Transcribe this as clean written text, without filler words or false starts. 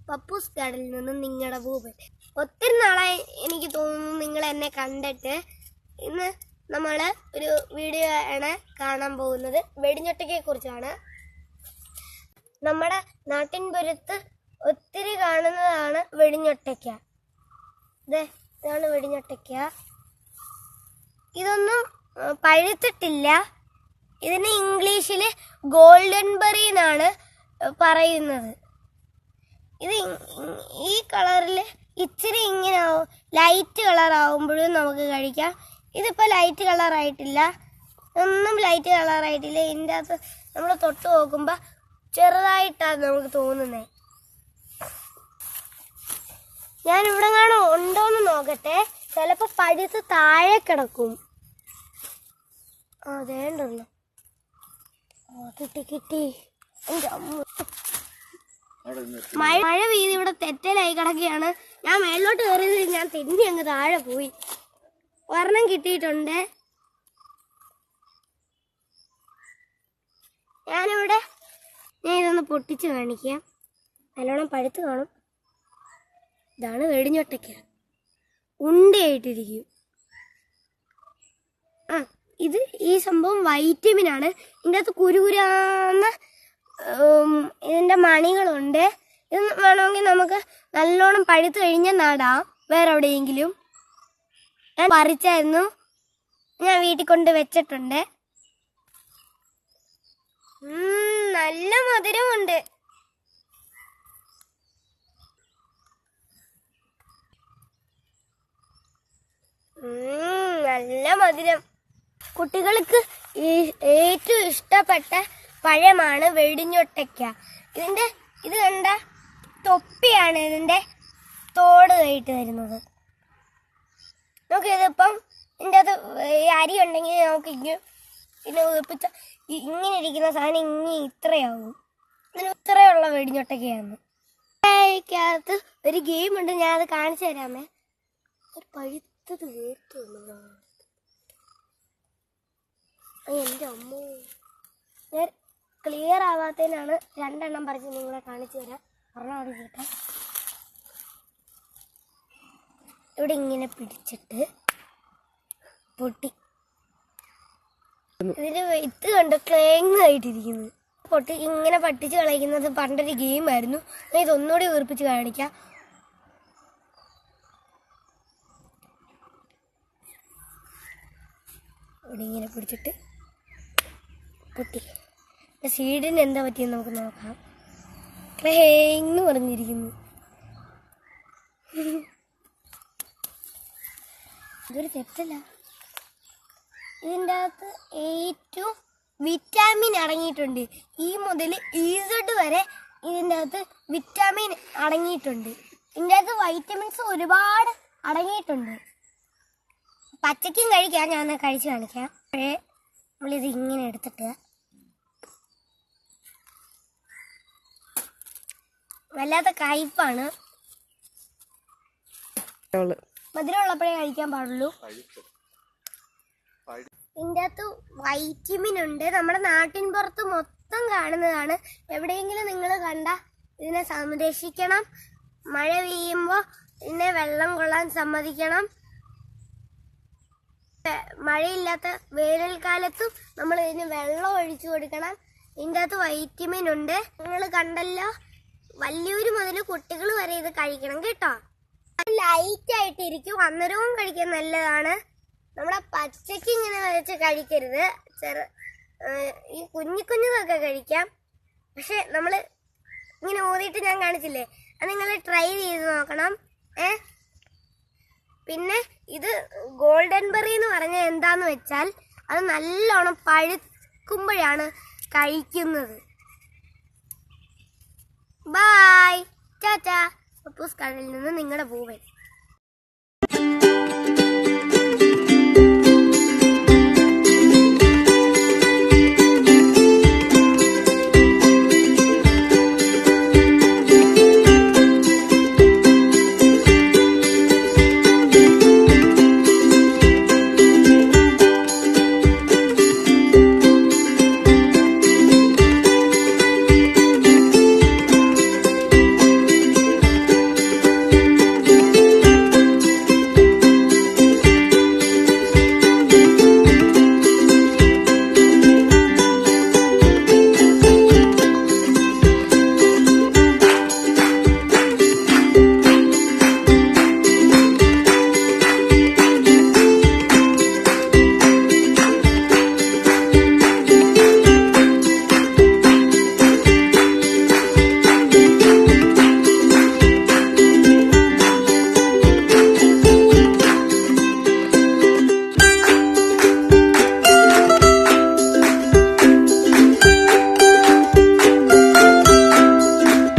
Pappus ഗാർഡനിൽ നിന്നും നിങ്ങളുടെ ഭൂപൻ. ഒത്തിരി നാളായി എനിക്ക് തോന്നുന്നു നിങ്ങൾ എന്നെ കണ്ടിട്ട്. ഇന്ന് നമ്മൾ ഒരു വീഡിയോ ആണ് കാണാൻ പോകുന്നത്. വെടിഞ്ഞൊട്ടയ്ക്കയെ കുറിച്ചാണ്. നമ്മുടെ നാട്ടിൻപുറത്ത് ഒത്തിരി കാണുന്നതാണ് വെടിഞ്ഞൊട്ടയ്ക്ക. ഇതാണ് വെടിഞ്ഞൊട്ടയ്ക്ക. ഇതൊന്നും പഴുത്തിട്ടില്ല. ഇതിന് ഇംഗ്ലീഷിൽ ഗോൾഡൻ ബെറി എന്നാണ് പറയുന്നത്. ഇത് ഈ കളറിൽ ഇച്ചിരി ഇങ്ങനെ ലൈറ്റ് കളർ ആവുമ്പോഴും നമുക്ക് കഴിക്കാം. ഇതിപ്പോൾ ലൈറ്റ് കളറായിട്ടില്ല, ഒന്നും ലൈറ്റ് കളറായിട്ടില്ല. ഇതിൻ്റെ അകത്ത് നമ്മൾ തൊട്ട് നോക്കുമ്പോൾ ചെറുതായിട്ടാണ് നമുക്ക് തോന്നുന്നത്. ഞാനിവിടെ കാണാൻ ഉണ്ടോയെന്ന് നോക്കട്ടെ. ചിലപ്പോൾ പഴുത്ത് താഴെ കിടക്കും. അതേണ്ടല്ലോ, കിട്ടി. എൻ്റെ അമ്മ, മഴ പെയ്ത് ഇവിടെ തെറ്റലായി കിടക്കുകയാണ്. ഞാൻ മേലോട്ട് കയറിയത് ഞാൻ തെന്നി അങ്ങ് താഴെ പോയി. ഒരെണ്ണം കിട്ടിയിട്ടുണ്ട്. ഞാൻ ഇതൊന്ന് പൊട്ടിച്ച് കാണിക്കാം. നല്ലോണം പഴുത്ത് കാണും. ഇതാണ് വെടിഞ്ഞൊട്ടയ്ക്ക. ഉണ്ടയായിട്ടിരിക്കും. ഈ സംഭവം വൈറ്റമിനാണ്. ഇതിൻ്റെ അകത്ത് കുരുകുരാന്ന ഇതിൻ്റെ മണികളുണ്ട്. ഇത് വേണമെങ്കിൽ നമുക്ക് നല്ലോണം പഴുത്ത് കഴിഞ്ഞാൽ നടാം വേറെ എവിടെയെങ്കിലും. ഞാൻ പറിച്ചായിരുന്നു, ഞാൻ വീട്ടിൽ കൊണ്ട് വെച്ചിട്ടുണ്ട്. നല്ല മധുരമുണ്ട്. നല്ല മധുരം. കുട്ടികൾക്ക് ഏറ്റവും ഇഷ്ടപ്പെട്ട പഴമാണ് വെടിഞ്ഞൊട്ടയ്ക്ക. ഇത് കണ്ട തൊപ്പിയാണ് ഇതിൻ്റെ തോട് ആയിട്ട് വരുന്നത്. നമുക്കിതിപ്പം ഇതിൻ്റെ അത് അരി ഉണ്ടെങ്കിൽ നമുക്ക് പിന്നെ ഉറപ്പിച്ച ഇങ്ങനെ ഇരിക്കുന്ന സാധനം ഇത്രയാവും. ഇതിന് ഇത്രയുള്ള വെടിഞ്ഞൊട്ടയ്ക്കയാണ്. ക്കകത്ത് ഒരു ഗെയിം ഉണ്ട്, ഞാൻ അത് കാണിച്ചു തരാമേ. ഒരു പഴുത്തത് കേട്ടുള്ളൂ. എൻ്റെ അമ്മ, ഞാൻ ക്ലിയർ ആവാത്തതിനാണ് രണ്ടെണ്ണം പറിച്ച് നിങ്ങളെ കാണിച്ചു തരാം. ഒരെണ്ണം അവിടെ കേട്ടെ. ഇവിടെ ഇങ്ങനെ പിടിച്ചിട്ട് പൊട്ടി. ഇതിന് ഇത് കണ്ട് ക്ലേങ് ആയിട്ടിരിക്കുന്നു. പൊട്ടി ഇങ്ങനെ പട്ടിച്ച് കളയുന്നത് പണ്ടൊരു ഗെയിമായിരുന്നു. ഞാൻ ഇതൊന്നുകൂടി വീർപ്പിച്ച് കാണിക്കാം. ഇവിടെ ഇങ്ങനെ പിടിച്ചിട്ട് പൊട്ടി. സീഡിന് എന്താ പറ്റിയെന്ന് നമുക്ക് നോക്കാം. ക്ലേന്ന് പറഞ്ഞിരിക്കുന്നു. ഇതൊരു തെറ്റല്ല. ഇതിൻ്റെ അകത്ത് ഏറ്റവും വിറ്റാമിൻ അടങ്ങിയിട്ടുണ്ട്. ഈ മുതൽ ഇസഡ് വരെ ഇതിൻ്റെ അകത്ത് വിറ്റാമിൻ അടങ്ങിയിട്ടുണ്ട്. ഇതിൻ്റെ അകത്ത് വൈറ്റമിൻസ് ഒരുപാട് അടങ്ങിയിട്ടുണ്ട്. പച്ചക്കും കഴിക്കാം. ഞാൻ കഴിച്ച് കാണിക്കാം. നമ്മളിത് ഇങ്ങനെ എടുത്തിട്ട് വല്ലാത്ത കയ്പ്പാണ്. മധുരമുള്ളപ്പോഴേ കഴിക്കാൻ പാടുള്ളൂ. ഇതിൻ്റെ അകത്ത് വൈറ്റമിൻ ഉണ്ട്. നമ്മുടെ നാട്ടിൻ പുറത്ത് മൊത്തം കാണുന്നതാണ്. എവിടെയെങ്കിലും നിങ്ങൾ കണ്ട ഇതിനെ സംരക്ഷിക്കണം. മഴ പെയ്യുമ്പോൾ ഇതിനെ വെള്ളം കൊള്ളാൻ സമ്മതിക്കണം. മഴയില്ലാത്ത വേനൽക്കാലത്തും നമ്മൾ ഇതിന് വെള്ളം ഒഴിച്ചു കൊടുക്കണം. ഇതിൻ്റെ അകത്ത് വൈറ്റമിൻ ഉണ്ട്. നിങ്ങൾ കണ്ടല്ലോ, വലിയൊരു മുതൽ കുട്ടികൾ വരെ ഇത് കഴിക്കണം കേട്ടോ. ലൈറ്റ് ആയിട്ടിരിക്കും, അന്നേരവും കഴിക്കാൻ നല്ലതാണ്. നമ്മളെ പച്ചയ്ക്ക് ഇങ്ങനെ വെച്ച് കഴിക്കരുത്. ഈ കുഞ്ഞിതൊക്കെ കഴിക്കാം. പക്ഷെ നമ്മൾ ഇങ്ങനെ ഊതിയിട്ട് ഞാൻ കാണിച്ചില്ലേ, അത് നിങ്ങൾ ട്രൈ ചെയ്ത് നോക്കണം. പിന്നെ ഇത് ഗോൾഡൻ ബെറി എന്ന് പറഞ്ഞാൽ എന്താന്ന് വെച്ചാൽ അത് നല്ലോണം പഴുക്കുമ്പോഴാണ് കഴിക്കുന്നത്. ബൈ, ടാറ്റാ. പപ്പൂസ് ഗാർഡനിൽ നിന്ന് നിങ്ങളുടെ ഭൂപൻ.